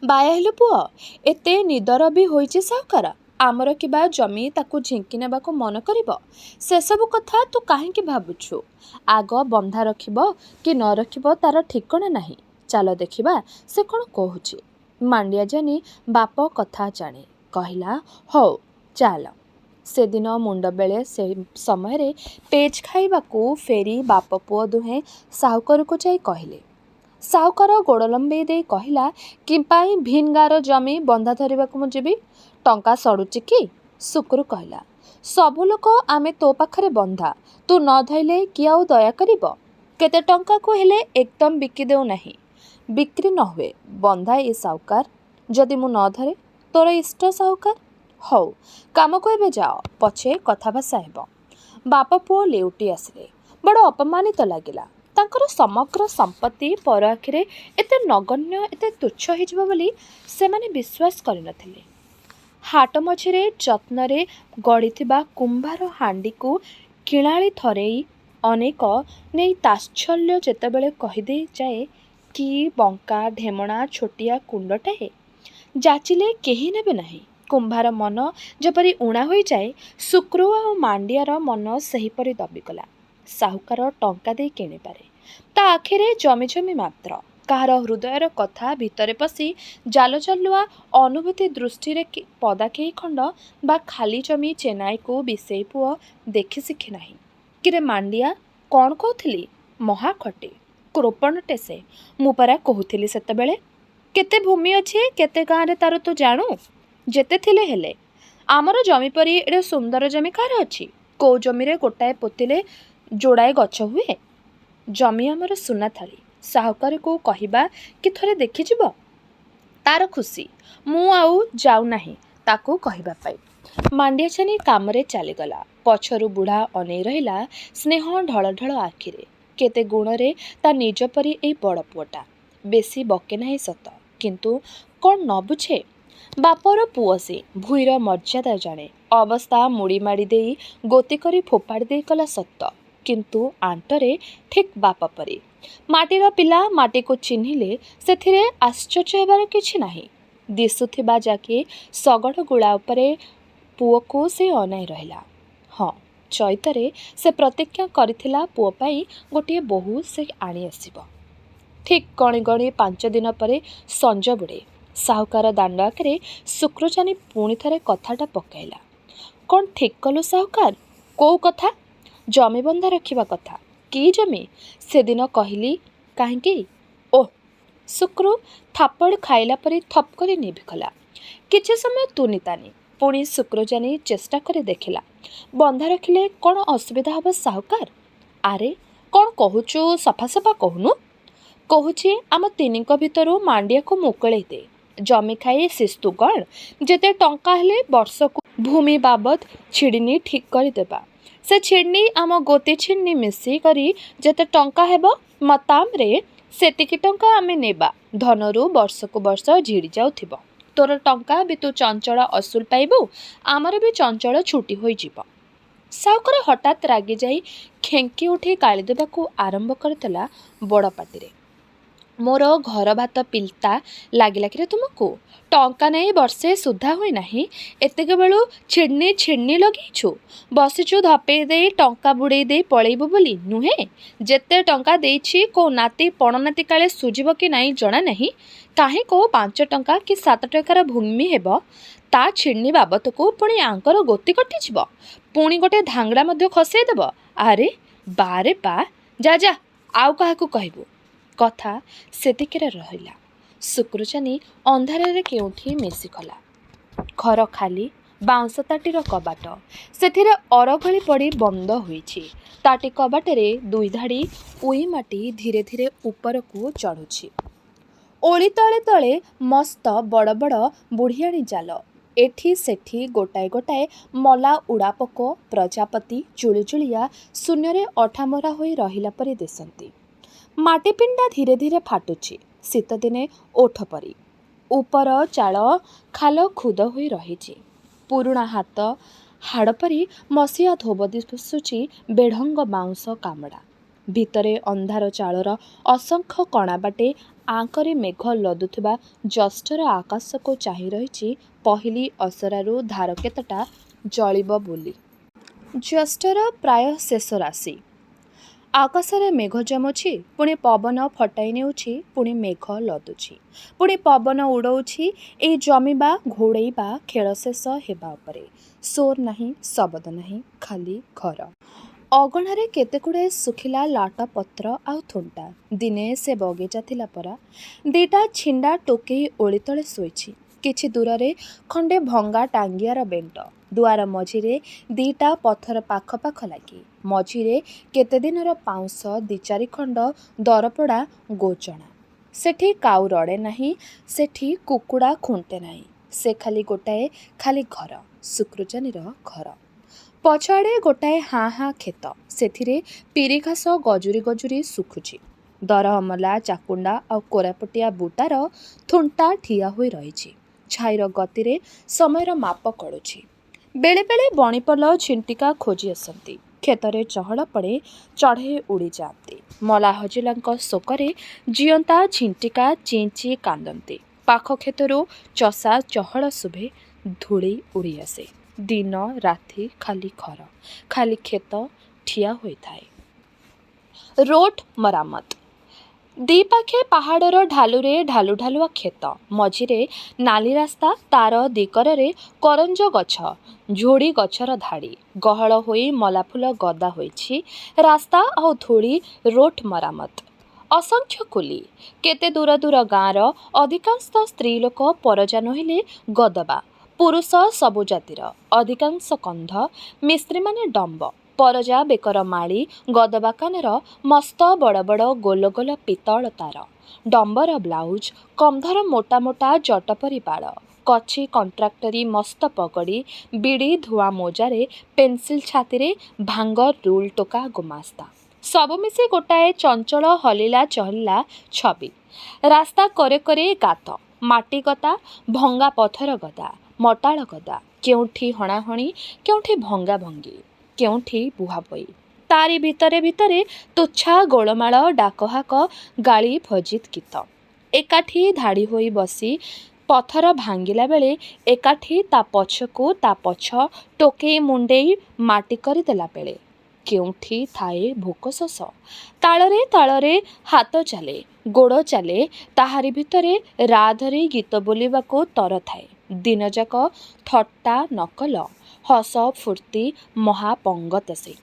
ବାୟା ହେଲୁ ପୁଅ? ଏତେ ନିଦର ବି ହୋଇଛି ସାହୁକାର? ଆମର କିବା ଜମି ତାକୁ ଝିଙ୍କି ନେବାକୁ ମନ କରିବ? ସେସବୁ କଥା ତୁ କାହିଁକି ଭାବୁଛୁ? ଆଗ ବନ୍ଧା ରଖିବ କି ନ ରଖିବ ତାର ଠିକଣା ନାହିଁ। ଚାଲ ଦେଖିବା ସେ କ'ଣ କହୁଛି। ମାଣ୍ଡିଆ ଜାନି ବାପ କଥା ଜାଣେ। କହିଲା, ହଉ ଚାଲ। ସେଦିନ ମୁଣ୍ଡବେଳେ ସେ ସମୟରେ ପେଜ ଖାଇବାକୁ ଫେରି ବାପ ପୁଅ ଦୁହେଁ ସାହୁକାରକୁ ଯାଇ କହିଲେ। ସାହୁକାର ଗୋଡ଼ ଲମ୍ବେଇ ଦେଇ କହିଲା, କିପାଇଁ ଭିନ୍ ଗାଁର ଜମି ବନ୍ଧା ଧରିବାକୁ ମୁଁ ଯିବି? ଟଙ୍କା ସଡ଼ୁଛି କି? ଶୁକ୍ରୁ କହିଲା, ସବୁ ଲୋକ ଆମେ ତୋ ପାଖରେ ବନ୍ଧା, ତୁ ନ ଧଇଲେ କିଏ ଆଉ ଦୟା କରିବ? କେତେ ଟଙ୍କାକୁ ହେଲେ ଏକଦମ ବିକି ଦେଉ ନାହିଁ। ବିକ୍ରି ନ ହୁଏ ବନ୍ଧା ଏ ସାହୁକାର। ଯଦି ମୁଁ ନ ଧରେ? ତୋର ଇଷ୍ଟ ସାହୁକାର। ହଉ କାମକୁ ଏବେ ଯାଅ, ପଛେ କଥାଭାଷା ହେବ। ବାପ ପୁଅ ଲେଉଟି ଆସିଲେ। ବଡ଼ ଅପମାନିତ ଲାଗିଲା। ତାଙ୍କର ସମଗ୍ର ସମ୍ପତ୍ତି ପର ଆଖିରେ ଏତେ ନଗଣ୍ୟ, ଏତେ ତୁଚ୍ଛ ହୋଇଯିବ ବୋଲି ସେମାନେ ବିଶ୍ୱାସ କରିନଥିଲେ। ହାଟ ମଝିରେ ଯତ୍ନରେ ଗଢ଼ିଥିବା କୁମ୍ଭାର ହାଣ୍ଡିକୁ କିଣାଳି ଥରେଇ ଅନେକ ନେଇ ତାଚ୍ଛଲ୍ୟ ଯେତେବେଳେ କହିଦେଇ ଯାଏ, କି ବଙ୍କା ଢେମଣା ଛୋଟିଆ କୁଣ୍ଡଟାଏ, ଯାଚିଲେ କେହି ନେବେ ନାହିଁ। କୁମ୍ଭାର ମନ ଯେପରି ଉଣା ହୋଇଯାଏ, ଶୁକ୍ରୁ ଆଉ ମାଣ୍ଡିଆର ମନ ସେହିପରି ଦବିଗଲା। ସାହୁକାର ଟଙ୍କା ଦେଇ କିଣିପାରେ। ତା ଆଖିରେ ଜମି ଜମି ମାତ୍ର। କାହାର ହୃଦୟର କଥା ଭିତରେ ପଶି ଜାଲ ଜାଲୁଆ ଅନୁଭୂତି ଦୃଷ୍ଟିରେ ପଦା କେଇ ଖଣ୍ଡ ବା ଖାଲି ଜମି ଚେନାଇକୁ ବିଶେଇ ପୁଅ ଦେଖି ଶିଖି ନାହିଁ। କିରେ ମାଣ୍ଡିଆ, କ'ଣ କହୁଥିଲି? ମହା ଖଟେ କ୍ରୋପଣଟେ ସେ। ମୁଁ ପରା କହୁଥିଲି ସେତେବେଳେ। କେତେ ଭୂମି ଅଛି କେତେ ଗାଁରେ ତାର ତୁ ଜାଣୁ? ଯେତେ ଥିଲେ ହେଲେ ଆମର ଜମି ପରି ଏଡ଼େ ସୁନ୍ଦର ଜମି କାହାର ଅଛି? କୋଉ ଜମିରେ ଗୋଟାଏ ପୋତିଲେ ଯୋଡ଼ାଏ ଗଛ ହୁଏ? ଜମି ଆମର ସୁନା ଥାଳି। ସାହୁକାରକୁ କହିବା କି ଥରେ ଦେଖିଯିବ? ତାର ଖୁସି। ମୁଁ ଆଉ ଯାଉ ନାହିଁ ତାକୁ କହିବା ପାଇଁ। ମାଣ୍ଡିଆ ଛାନି କାମରେ ଚାଲିଗଲା। ପଛରୁ ବୁଢ଼ା ଅନେଇ ରହିଲା ସ୍ନେହ ଢଳ ଢଳ ଆଖିରେ। କେତେ ଗୁଣରେ ତା ନିଜ ପରି ଏଇ ବଡ଼ ପୁଅଟା। ବେଶୀ ବକେ ନାହିଁ ସତ, କିନ୍ତୁ କ'ଣ ନ ବୁଝେ? ବାପର ପୁଅ ସେ, ଭୂଇଁର ମର୍ଯ୍ୟାଦା ଜାଣେ। ଅବସ୍ଥା ମୁଡ଼ି ମାଡ଼ି ଦେଇ ଗୋତି କରି ଫୋପାଡ଼ି ଦେଇ କଲା ସତ, କିନ୍ତୁ ଆଣ୍ଟରେ ଠିକ୍ ବାପ ପରି। ମାଟିର ପିଲା ମାଟିକୁ ଚିହ୍ନିଲେ ସେଥିରେ ଆଶ୍ଚର୍ଯ୍ୟ ହେବାର କିଛି ନାହିଁ। ଦିଶୁଥିବା ଯାକେ ଶଗଡ଼ ଗୁଳା ଉପରେ ପୁଅକୁ ସେ ଅନାଇ ରହିଲା। ହଁ, ଚୈତରେ ସେ ପ୍ରତିଜ୍ଞା କରିଥିଲା ପୁଅ ପାଇଁ ଗୋଟିଏ ବୋହୂ ସେ ଆଣି ଆସିବ। ଠିକ୍ ଗଣି ଗଣି 5 ଦିନ ପରେ ସଞ୍ଜ ବୁଡ଼େ। ସାହୁକାର ଦାଣ୍ଡ ଆଗରେ ଶୁକ୍ରଚାନି ପୁଣି ଥରେ କଥାଟା ପକାଇଲା। କ'ଣ ଠିକ୍ କଲୁ ସାହୁକାର? କୋଉ କଥା? ଜମି ବନ୍ଧା ରଖିବା କଥା। କି ଜମି? ସେଦିନ କହିଲି କାହିଁକି? ଓଃ! ଶୁକ୍ରୁ ଥାପଡ଼ ଖାଇଲା ପରି ଥପ୍ କରି ନିଭିଗଲା। କିଛି ସମୟ ତୁନିତାନି। ପୁଣି ଶୁକ୍ରଚାନି ଚେଷ୍ଟା କରି ଦେଖିଲା। ବନ୍ଧା ରଖିଲେ କ'ଣ ଅସୁବିଧା ହେବ ସାହୁକାର? ଆରେ କ'ଣ କହୁଛୁ ସଫା ସଫା କହୁନୁ? କହୁଛି ଆମ ତିନିଙ୍କ ଭିତରୁ ମାଣ୍ଡିଆକୁ ମୁକୁଳେଇ ଦେ। ଜମି ଖାଇ ଶିସ୍ତୁ କ'ଣ? ଯେତେ ଟଙ୍କା ହେଲେ ବର୍ଷକୁ ଭୂମି ବାବଦ ଛିଡ଼ିନି ଠିକ୍ କରିଦେବା। ସେ ଛିଡ଼ନି ଆମ ଗୋତି ଛିଡ଼ନି ମିଶି କରି ଯେତେ ଟଙ୍କା ହେବ ମତାମରେ ସେତିକି ଟଙ୍କା ଆମେ ନେବା। ଧନରୁ ବର୍ଷକୁ ବର୍ଷ ଝିଡ଼ି ଯାଉଥିବ। ତୋର ଟଙ୍କା ବି ତୁ ଚଞ୍ଚଳ ଅସୁଲ ପାଇବୁ, ଆମର ବି ଚଞ୍ଚଳ ଛୁଟି ହୋଇଯିବ। ସାହୁକାର ହଠାତ୍ ରାଗିଯାଇ ଖେଙ୍କି ଉଠି ଗାଳି ଦେବାକୁ ଆରମ୍ଭ କରିଦେଲା ବଡ଼ ପାଟିରେ। ମୋର ଘର ଭାତ ପିଲତା ଲାଗିଲା କିରେ ତୁମକୁ? ଟଙ୍କା ନେଇ ବର୍ଷେ ସୁଦ୍ଧା ହୋଇନାହିଁ, ଏତିକି ବେଳୁ ଛିଡ଼ନି ଛିଡ଼ନି ଲଗେଇଛୁ? ବସିଛୁ ଧପେଇ ଦେଇ ଟଙ୍କା ବୁଡ଼େଇ ଦେଇ ପଳେଇବୁ ବୋଲି ନୁହେଁ? ଯେତେ ଟଙ୍କା ଦେଇଛି କୋଉ ନାତି ପଣନାତି କାଳେ ସୁଝିବ କି ନାହିଁ ଜଣା ନାହିଁ। କାହିଁ କୋଉ 5 ଟଙ୍କା କି 7 ଟଙ୍କାର ଭୂମି ହେବ, ତା ଛିଣ୍ଡି ବାବଦକୁ ପୁଣି ଆଙ୍କର ଗୋତି କଟିଯିବ, ପୁଣି ଗୋଟେ ଧାଙ୍ଗଡ଼ା ମଧ୍ୟ ଖସେଇଦେବ। ଆରେ ବାରେ ବା, ଯା ଯା, ଆଉ କାହାକୁ କହିବୁ। କଥା ସେତିକିରେ ରହିଲା। ଶୁକ୍ରଚାନୀ ଅନ୍ଧାରରେ କେଉଁଠି ମିଶିଗଲା। ଘର ଖାଲି। ବାଉଁଶ ତାଟିର କବାଟ ସେଥିରେ ଅରଗଳି ପଡ଼ି ବନ୍ଦ ହୋଇଛି। ତାଟି କବାଟରେ ଦୁଇ ଧାଡ଼ି ଉଇ ମାଟି ଧୀରେ ଧୀରେ ଉପରକୁ ଚଢ଼ୁଛି। ଓଳି ତଳେ ତଳେ ମସ୍ତ ବଡ଼ ବଡ଼ ବୁଢ଼ିଆଣୀ ଜାଲ। ଏଠି ସେଠି ଗୋଟାଏ ଗୋଟାଏ ମଲା ଉଡ଼ାପୋକ ପ୍ରଜାପତି ଚୁଳୁଚୁଳିଆ ଶୂନ୍ୟରେ ଅଠାମରା ହୋଇ ରହିଲା ପରି ଦିଶନ୍ତି। ମାଟିପିଣ୍ଡା ଧୀରେ ଧୀରେ ଫାଟୁଛି। ଶୀତଦିନେ ଓଠ ପରି। ଉପର ଚାଳ ଖାଲ ଖୁଦ ହୋଇ ରହିଛି। ପୁରୁଣା ହାତ ହାଡ଼ ପରି ମସିଆ ଧୋବ ଦିଶୁଛି ବେଢ଼ଙ୍ଗ ବାଉଁଶ କାମଡ଼ା। ଭିତରେ ଅନ୍ଧାର ଚାଳର ଅସଂଖ୍ୟ କଣା ବାଟେ ଆଁ କରି ମେଘ ଲଦୁଥିବା ଜ୍ୟେଷ୍ଠର ଆକାଶକୁ ଚାହିଁ ରହିଛି ପହିଲି ଅସରାରୁ ଧାର କେତେଟା ଜଳିବ ବୋଲି। ଜ୍ୟେଷ୍ଠର ପ୍ରାୟ ଶେଷ ରାଶି। ଆକାଶରେ ମେଘ ଜମୁଛି, ପୁଣି ପବନ ଫଟାଇ ନେଉଛି, ପୁଣି ମେଘ ଲଦୁଛି, ପୁଣି ପବନ ଉଡ଼ଉଛି। ଏଇ ଜମିବା ଘୋଡ଼େଇବା ଖେଳ ଶେଷ ହେବା ଉପରେ। ସୋର ନାହିଁ, ଶବଦ ନାହିଁ, ଖାଲି ଘର। ଅଗଣାରେ କେତେଗୁଡ଼ାଏ ଶୁଖିଲା ଲାଟ ପତ୍ର ଆଉ ଥୁଣ୍ଟା। ଦିନେ ସେ ବଗିଚା ଥିଲା ପରା। ଦିଟା ଛିଣ୍ଡା ଟୋକେଇ ଓଳି ତଳେ ଶୋଇଛି। କିଛି ଦୂରରେ ଖଣ୍ଡେ ଭଙ୍ଗା ଟାଙ୍ଗିଆର ବେଣ୍ଟ। ଦୁଆର ମଝିରେ ଦିଟା ପଥର ପାଖ ପାଖ ଲାଗି। ମଝିରେ କେତେ ଦିନର ପାଉଁଶ ଦି ଚାରି ଖଣ୍ଡ ଦରପୋଡ଼ା ଗୋଚଣା। ସେଠି କାଉ ରଡ଼େ ନାହିଁ, ସେଠି କୁକୁଡ଼ା ଖୁଣ୍ଟେ ନାହିଁ। ସେ ଖାଲି ଗୋଟାଏ ଖାଲି ଘର, ଶୁକ୍ରଚାନୀର ଘର। ପଛଆଡ଼େ ଗୋଟାଏ ହାଁ ହାଁ କ୍ଷେତ। ସେଥିରେ ପିରି ଘାସ ଗଜୁରି ଗଜୁରି ଶୁଖୁଛି। ଦରହମଲା ଚାକୁଣ୍ଡା ଆଉ କୋରାପୁଟିଆ ବୁଟାର ଥୁଣ୍ଟା ଠିଆ ହୋଇ ରହିଛି। ଛାଇର ଗତିରେ ସମୟର ମାପ କଳୁଛି। ବେଳେ ବେଳେ ବଣିପଲ ଝିଣ୍ଟିକା ଖୋଜି ଆସନ୍ତି। କ୍ଷେତରେ ଚହଳ ପଡ଼େ, ଚଢ଼େଇ ଉଡ଼ିଯାଆନ୍ତି। ମଲା ହଜିଲାଙ୍କ ଶୋକରେ ଜିଅନ୍ତା ଝିଣ୍ଟିକା ଚିଁ ଚିଁ କାନ୍ଦନ୍ତି। ପାଖ କ୍ଷେତରୁ ଚଷା ଚହଳ ଶୁଭେ, ଧୂଳି ଉଡ଼ିଆସେ। ଦିନ ରାତି ଖାଲି ଘର, ଖାଲି କ୍ଷେତ ଠିଆ ହୋଇଥାଏ। ରୋଡ଼ ମରାମତ। ଦି ପାଖେ ପାହାଡ଼ର ଢାଲୁରେ ଢାଲୁ ଢାଲୁଆ କ୍ଷେତ। ମଝିରେ ନାଲି ରାସ୍ତା, ତାର ଦିକରରେ କରଞ୍ଜ ଗଛ, ଝୋଡ଼ି ଗଛର ଧାଡ଼ି। ଗହଳ ହୋଇ ମଲାଫୁଲ ଗଦା ହୋଇଛି। ରାସ୍ତା ଆଉ ଧୂଳି ରୋଡ଼ ମରାମତ। ଅସଂଖ୍ୟ କୁଲି। କେତେ ଦୂର ଦୂର ଗାଁର ଅଧିକାଂଶ ସ୍ତ୍ରୀଲୋକ ପରଜା ନୋହିଲେ ଗଦବା। ପୁରୁଷ ସବୁ ଜାତିର। ଅଧିକାଂଶ କନ୍ଧ। ମିସ୍ତ୍ରୀମାନେ ଡମ୍ବ। ପରଜା ବେକର ମାଳି, ଗଦବା କାନର ମସ୍ତ ବଡ଼ ବଡ଼ ଗୋଲ ଗୋଲ ପିତ୍ତଳ ତାର। ଡମ୍ବର ବ୍ଲାଉଜ, କନ୍ଧର ମୋଟା ମୋଟା ଜଟପରି ବାଳ। କଛି କଣ୍ଟ୍ରାକ୍ଟରୀ ମସ୍ତ ପଗଡ଼ି, ବିଡ଼ି ଧୂଆଁ ମୋଜାରେ, ପେନ୍ସିଲ ଛାତିରେ ଭାଙ୍ଗ ରୁଲ ଟୋକା ଗୁମାସ୍ତା। ସବୁ ମିଶି ଗୋଟାଏ ଚଞ୍ଚଳ ହଲିଲା ଚହଲିଲା ଛବି। ରାସ୍ତା କରେ କରେ ଗାତ, ମାଟି ଗଦା, ଭଙ୍ଗା ପଥର ଗଦା, ମଟାଳ ଗଦା। କେଉଁଠି ହଣାହଣି, କେଉଁଠି ଭଙ୍ଗା ଭଙ୍ଗି, କେଉଁଠି ବୁହାପୋଇ। ତାରି ଭିତରେ ଭିତରେ ତୁଚ୍ଛା ଗୋଳମାଳ, ଡାକହାକ, ଗାଳି ଭଜିତ ଗୀତ। ଏକାଠି ଧାଡ଼ି ହୋଇ ବସି ପଥର ଭାଙ୍ଗିଲା ବେଳେ ଏକାଠି ତା ପଛକୁ ତା ପଛ ଟୋକେଇ ମୁଣ୍ଡେଇ ମାଟି କରିଦେଲା ବେଳେ। କେଉଁଠି ଥାଏ ଭୋକ ଶୋଷ। ତାଳରେ ତାଳରେ ହାତ ଚାଲେ, ଗୋଡ଼ ଚାଲେ। ତାହାରି ଭିତରେ ରା ଧରି ଗୀତ ବୋଲିବାକୁ ତର ଥାଏ। ଦିନଯାକ ଥଟ୍ଟା ନକଲ, ହସ ଫୁର୍ତ୍ତି ମହାପଙ୍ଗତ ସେ।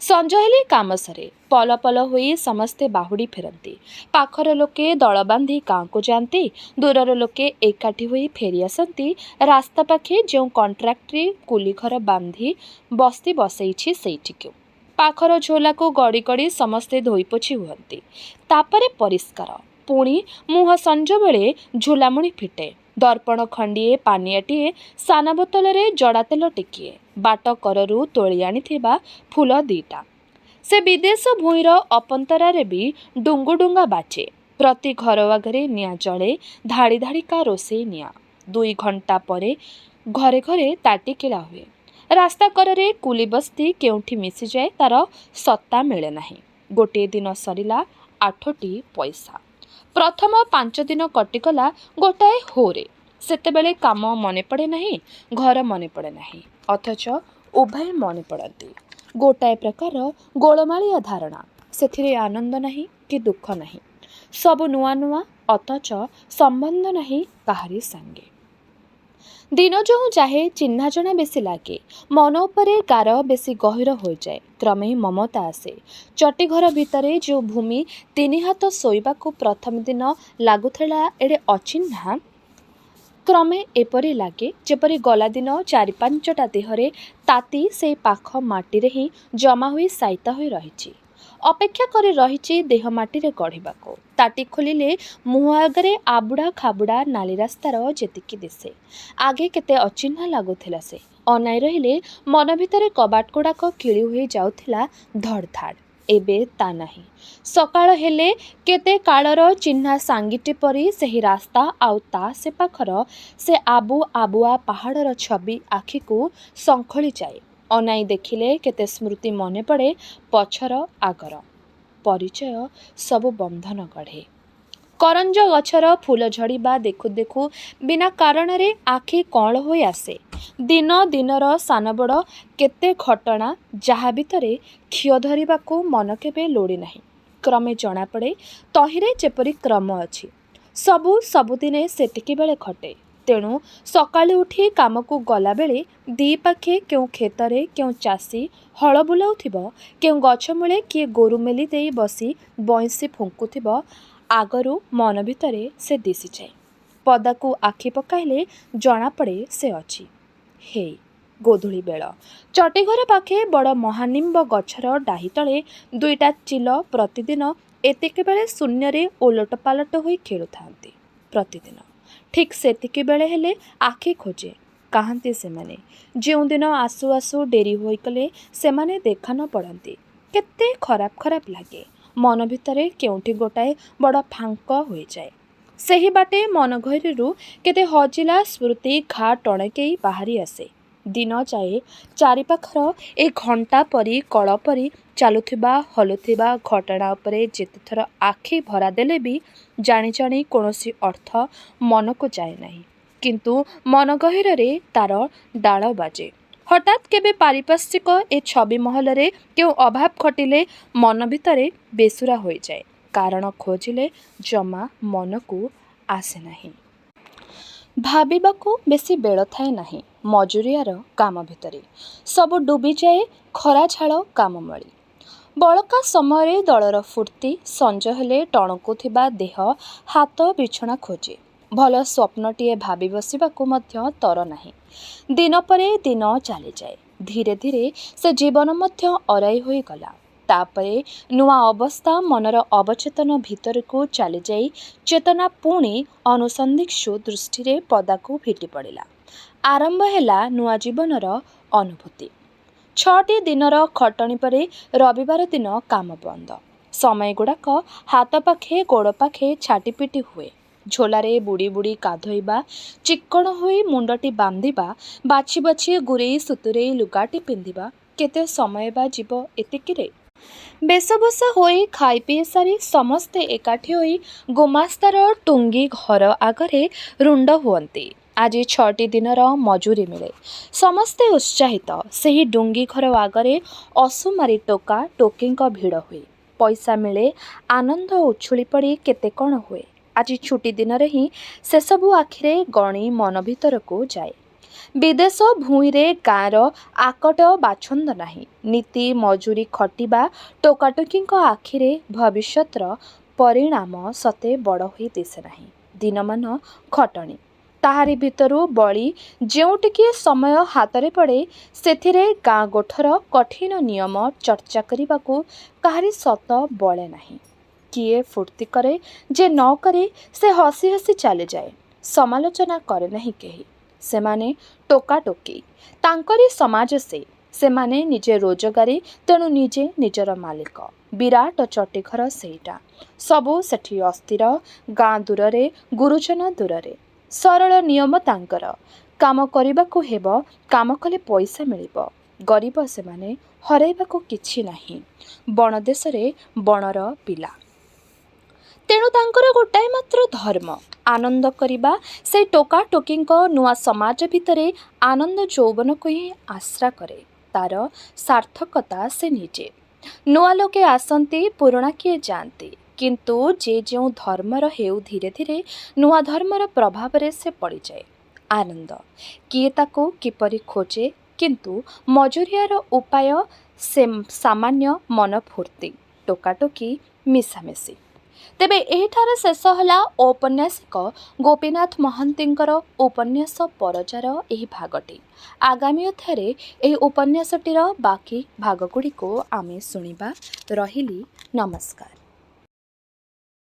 ସଞ୍ଜ ହେଲେ କାମ ସରେ। ପଲ ପଲ ହୋଇ ସମସ୍ତେ ବାହୁଡ଼ି ଫେରନ୍ତି। ପାଖର ଲୋକେ ଦଳ ବାନ୍ଧି ଗାଁକୁ ଯାଆନ୍ତି, ଦୂରର ଲୋକେ ଏକାଠି ହୋଇ ଫେରି ଆସନ୍ତି। ରାସ୍ତା ପାଖେ ଯେଉଁ କଣ୍ଟ୍ରାକ୍ଟରୀ କୁଲିଘର ବାନ୍ଧି ବସ୍ତି ବସେଇଛି ସେଇଠିକୁ। ପାଖର ଝୋଲାକୁ ଗଡ଼ି ଗଡ଼ି ସମସ୍ତେ ଧୋଇପୋଛି ହୁଅନ୍ତି। ତାପରେ ପରିଷ୍କାର। ପୁଣି ମୁହଁ ସଞ୍ଜବେଳେ ଝୁଲାମୁଣି ଫିଟେ। ଦର୍ପଣ ଖଣ୍ଡିଏ, ପାନିଆଟିଏ, ସାନ ବୋତଲରେ ଜଡ଼ା ତେଲ ଟିକିଏ, ବାଟ କରରୁ ତୋଳି ଆଣିଥିବା ଫୁଲ ଦିଟା। ସେ ବିଦେଶ ଭୂଇଁର ଅପନ୍ତରାରେ ବି ଡୁଙ୍ଗୁଡୁଙ୍ଗା ବାଜେ। ପ୍ରତି ଘର ଆଗରେ ନିଆଁ ଜଳେ, ଧାଡ଼ି ଧାଡ଼ିକା ରୋଷେଇ ନିଆଁ। 2 ଘଣ୍ଟା ପରେ ଘରେ ଘରେ ତାଟି କିଳା ହୁଏ। ରାସ୍ତା କରରେ କୁଲି ବସ୍ତି କେଉଁଠି ମିଶିଯାଏ, ତାର ସତ୍ତା ମିଳେ ନାହିଁ। ଗୋଟିଏ ଦିନ ସରିଲା 8ଟି ପଇସା। ପ୍ରଥମ 5 ଦିନ କଟିଗଲା ଗୋଟାଏ ହୋରେ। ସେତେବେଳେ କାମ ମନେ ପଡ଼େ ନାହିଁ, ଘର ମନେ ପଡ଼େ ନାହିଁ, ଅଥଚ ଉଭୟ ମନେ ପଡ଼ନ୍ତି। ଗୋଟାଏ ପ୍ରକାର ଗୋଳମାଳିଆ ଧାରଣା। ସେଥିରେ ଆନନ୍ଦ ନାହିଁ କି ଦୁଃଖ ନାହିଁ। ସବୁ ନୂଆ ନୂଆ, ଅଥଚ ସମ୍ବନ୍ଧ ନାହିଁ କାହାରି ସାଙ୍ଗେ। ଦିନ ଯେଉଁ ଯାହେ ଚିହ୍ନା ଜଣା ବେଶୀ ଲାଗେ, ମନ ଉପରେ ଗାର ବେଶୀ ଗହୀର ହୋଇଯାଏ। କ୍ରମେ ମମତା ଆସେ। ଚଟିଘର ଭିତରେ ଯେଉଁ ଭୂମି 3 ହାତ ଶୋଇବାକୁ ପ୍ରଥମ ଦିନ ଲାଗୁଥିଲା ଏଡ଼େ ଅଚିହ୍ନା, କ୍ରମେ ଏପରି ଲାଗେ ଯେପରି ଗଲାଦିନ 4-5ଟା ଦେହରେ ତାତି ସେଇ ପାଖ ମାଟିରେ ହିଁ ଜମା ହୋଇ ସାଇତା ହୋଇ ରହିଛି। ଅପେକ୍ଷା କରି ରହିଛି ଦେହ ମାଟିରେ ଗଢ଼ିବାକୁ। ତାଟି ଖୋଲିଲେ ମୁହଁ ଆଗରେ ଆବୁଡ଼ା ଖାବୁଡ଼ା ନାଲି ରାସ୍ତାର ଯେତିକି ଦିଶେ। ଆଗେ କେତେ ଅଚିହ୍ନା ଲାଗୁଥିଲା ସେ। ଅନାଇ ରହିଲେ ମନ ଭିତରେ କବାଟ ଗୁଡ଼ାକ କିଳି ହୋଇ ଯାଉଥିଲା ଧଡ଼ ଧାଡ଼। ଏବେ ତା ନାହିଁ। ସକାଳ ହେଲେ କେତେ କାଳର ଚିହ୍ନା ସାଙ୍ଗୀଟି ପରି ସେହି ରାସ୍ତା ଆଉ ତା ସେ ପାଖର ସେ ଆବୁ ଆବୁଆ ପାହାଡ଼ର ଛବି ଆଖିକୁ ଶଙ୍ଖଳି ଯାଏ। ଅନାଇ ଦେଖିଲେ କେତେ ସ୍ମୃତି ମନେ ପଡ଼େ ପଛର ଆଗର। ପରିଚୟ ସବୁ ବନ୍ଧନ ଗଢ଼େ। କରଞ୍ଜ ଗଛର ଫୁଲ ଝଡ଼ିବା ଦେଖୁ ଦେଖୁ ବିନା କାରଣରେ ଆଖି କଅଁଳ ହୋଇ ଆସେ। ଦିନ ଦିନର ସାନ ବଡ଼ କେତେ ଘଟଣା ଯାହା ଭିତରେ ଖିଅ ଧରିବାକୁ ମନ କେବେ ଲୋଡ଼ି ନାହିଁ। କ୍ରମେ ଜଣାପଡ଼େ ତହିଁରେ ଯେପରି କ୍ରମ ଅଛି। ସବୁ ସବୁଦିନେ ସେତିକି ବେଳେ ଘଟେ। ତେଣୁ ସକାଳୁ ଉଠି କାମକୁ ଗଲାବେଳେ ଦି' ପାଖେ କେଉଁ କ୍ଷେତରେ କେଉଁ ଚାଷୀ ହଳ ବୁଲାଉଥିବ, କେଉଁ ଗଛ ମୂଳେ କିଏ ଗୋରୁ ମେଲି ଦେଇ ବସି ବଇଁଶୀ ଫୁଙ୍କୁଥିବ, ଆଗରୁ ମନ ଭିତରେ ସେ ଦିଶିଯାଏ। ପଦାକୁ ଆଖି ପକାଇଲେ ଜଣାପଡ଼େ ସେ ଅଛି। ହେଇ ଗୋଧୂଳି ବେଳ। ଚଟିଘର ପାଖେ ବଡ଼ ମହାନିମ୍ବ ଗଛର ଡାହି ତଳେ 2ଟା ଚିଲ ପ୍ରତିଦିନ ଏତିକିବେଳେ ଶୂନ୍ୟରେ ଓଲଟ ପାଲଟ ହୋଇ ଖେଳୁଥାନ୍ତି। ପ୍ରତିଦିନ ଠିକ୍ ସେତିକିବେଳେ ହେଲେ ଆଖି ଖୋଜେ। କାହାନ୍ତି ସେମାନେ? ଯେଉଁଦିନ ଆସୁ ଆସୁ ଡେରି ହୋଇଗଲେ ସେମାନେ ଦେଖା ନ ପଡ଼ନ୍ତି। କେତେ ଖରାପ ଖରାପ ଲାଗେ। ମନ ଭିତରେ କେଉଁଠି ଗୋଟାଏ ବଡ଼ ଫାଙ୍କ ହୋଇଯାଏ। ସେହି ବାଟେ ମନ ଗହୀରରୁ କେତେ ହଜିଲା ସ୍ମୃତି ଘା ଟଣକେଇ ବାହାରି ଆସେ। ଦିନ ଯାଏ ଚାରିପାଖର ଏ ଘଣ୍ଟା ପରି କଳ ପରି ଚାଲୁଥିବା ହଲୁଥିବା ଘଟଣା ଉପରେ ଯେତେଥର ଆଖି ଭରା ଦେଲେ ବି ଜାଣି ଜାଣି କୌଣସି ଅର୍ଥ ମନକୁ ଯାଏ ନାହିଁ। କିନ୍ତୁ ମନ ଗହୀରରେ ତାର ଡାଳ ବାଜେ। ହଠାତ୍ କେବେ ପାରିପାର୍ଶ୍ୱିକ ଏ ଛବି ମହଲରେ କେଉଁ ଅଭାବ ଘଟିଲେ ମନ ଭିତରେ ବେସୁରା ହୋଇଯାଏ। କାରଣ ଖୋଜିଲେ ଜମା ମନକୁ ଆସେ ନାହିଁ। ଭାବିବାକୁ ବେଶୀ ବେଳ ଥାଏ ନାହିଁ। ମଜୁରିଆର କାମ ଭିତରେ ସବୁ ଡୁବିଯାଏ ଖରା ଝାଳ କାମମଳି। ବଳକା ସମୟରେ ଦଳର ଫୁର୍ତ୍ତି। ସଞ୍ଜ ହେଲେ ଟଣକୁଥିବା ଦେହ ହାତ ବିଛଣା ଖୋଜେ। ଭଲ ସ୍ୱପ୍ନଟିଏ ଭାବି ବସିବାକୁ ମଧ୍ୟ ତର ନାହିଁ। ଦିନ ପରେ ଦିନ ଚାଲିଯାଏ। ଧୀରେ ଧୀରେ ସେ ଜୀବନ ମଧ୍ୟ ଅରାଇ ହୋଇଗଲା। ତାପରେ ନୂଆ ଅବସ୍ଥା ମନର ଅବଚେତନ ଭିତରକୁ ଚାଲିଯାଇ ଚେତନା ପୁଣି ଅନୁସନ୍ଧିତ୍ସୁ ଦୃଷ୍ଟିରେ ପଦାକୁ ଫିଟି ପଡ଼ିଲା। ଆରମ୍ଭ ହେଲା ନୂଆ ଜୀବନର ଅନୁଭୂତି। 6ଟି ଦିନର ଖଟଣି ପରେ ରବିବାର ଦିନ କାମ ବନ୍ଦ। ସମୟ ଗୁଡ଼ାକ ହାତ ପାଖେ ଗୋଡ଼ ପାଖେ ଛାଟିପିଟି ହୁଏ। ଝୋଲାରେ ବୁଡ଼ି ବୁଡ଼ି ଗାଧୋଇବା, ଚିକ୍କଣ ହୋଇ ମୁଣ୍ଡଟି ବାନ୍ଧିବା, ବାଛି ବାଛି ଗୁରେଇ ସୁତୁରେଇ ଲୁଗାଟି ପିନ୍ଧିବା, କେତେ ସମୟ ବା ଯିବ ଏତିକିରେ? ବେଶଭୂଷା ହୋଇ ଖାଇ ପିଇ ସାରି ସମସ୍ତେ ଏକାଠି ହୋଇ ଗୁମାସ୍ତାର ଟୁଙ୍ଗି ଘର ଆଗରେ ରୁଣ୍ଡ ହୁଅନ୍ତି। ଆଜି 6ଟି ଦିନର ମଜୁରୀ ମିଳେ। ସମସ୍ତେ ଉତ୍ସାହିତ। ସେହି ଡୁଙ୍ଗି ଘର ଆଗରେ ଅସୁମାରୀ ଟୋକା ଟୋକୀଙ୍କ ଭିଡ଼ ହୁଏ। ପଇସା ମିଳେ, ଆନନ୍ଦ ଉଛୁଳି ପଡ଼ି କେତେ କ'ଣ ହୁଏ। ଆଜି ଛୁଟି ଦିନରେ ହିଁ ସେସବୁ ଆଖିରେ ଗଣି ମନ ଭିତରକୁ ଯାଏ। ବିଦେଶ ଭୂଇଁରେ ଗାଁର ଆକଟ ବାଛନ୍ଦ ନାହିଁ। ନିତି ମଜୁରୀ ଖଟିବା ଟୋକାଟୋକୀଙ୍କ ଆଖିରେ ଭବିଷ୍ୟତର ପରିଣାମ ସତେ ବଡ଼ ହୋଇ ଦିଶେ ନାହିଁ। ଦିନମାନ ଖଟଣି। ତାହାରି ଭିତରୁ ବଳି ଯେଉଁ ଟିକିଏ ସମୟ ହାତରେ ପଡ଼େ, ସେଥିରେ ଗାଁ ଗୋଠର କଠିନ ନିୟମ ଚର୍ଚ୍ଚା କରିବାକୁ କାହାରି ସତ ବଳେ ନାହିଁ। କିଏ ଫୁର୍ତ୍ତି କରେ, ଯେ ନ କରେ ସେ ହସି ହସି ଚାଲିଯାଏ। ସମାଲୋଚନା କରେ ନାହିଁ କେହି। ସେମାନେ ଟୋକା ଟୋକୀ। ତାଙ୍କରି ସମାଜ ସେ। ସେମାନେ ନିଜେ ରୋଜଗାରୀ, ତେଣୁ ନିଜେ ନିଜର ମାଲିକ। ବିରାଟ ଚଟିଘର ସେଇଟା। ସବୁ ସେଠି ଅସ୍ଥିର। ଗାଁ ଦୂରରେ, ଗୁରୁଜନ ଦୂରରେ। ସରଳ ନିୟମ ତାଙ୍କର। କାମ କରିବାକୁ ହେବ, କାମ କଲେ ପଇସା ମିଳିବ। ଗରିବ ସେମାନେ, ହରାଇବାକୁ କିଛି ନାହିଁ। ବଣ ଦେଶରେ ବଣର ପିଲା। ତେଣୁ ତାଙ୍କର ଗୋଟାଏ ମାତ୍ର ଧର୍ମ, ଆନନ୍ଦ କରିବା। ସେଇ ଟୋକା ଟୋକୀଙ୍କ ନୂଆ ସମାଜ ଭିତରେ ଆନନ୍ଦ ଯୌବନକୁ ହିଁ ଆଶ୍ରା କରେ। ତାର ସାର୍ଥକତା ସେ ନିଜେ। ନୂଆ ଲୋକେ ଆସନ୍ତି, ପୁରୁଣା କିଏ ଯାଆନ୍ତି। କିନ୍ତୁ ଯେ ଯେଉଁ ଧର୍ମର ହେଉ ଧୀରେ ଧୀରେ ନୂଆ ଧର୍ମର ପ୍ରଭାବରେ ସେ ପଡ଼ିଯାଏ। ଆନନ୍ଦ। କିଏ ତାକୁ କିପରି ଖୋଜେ, କିନ୍ତୁ ମଜୁରିଆର ଉପାୟ ସାମାନ୍ୟ ମନଫୁର୍ତ୍ତି, ଟୋକାଟୋକି, ମିଶାମିଶି। ତେବେ ଏହିଠାରେ ଶେଷ ହେଲା ଔପନ୍ୟାସିକ ଗୋପୀନାଥ ମହାନ୍ତିଙ୍କର ଉପନ୍ୟାସ ପରଜାର ଏହି ଭାଗଟି। ଆଗାମୀ ଅଧ୍ୟାୟରେ ଏହି ଉପନ୍ୟାସଟିର ବାକି ଭାଗଗୁଡ଼ିକୁ ଆମେ ଶୁଣିବା। ରହିଲି, ନମସ୍କାର।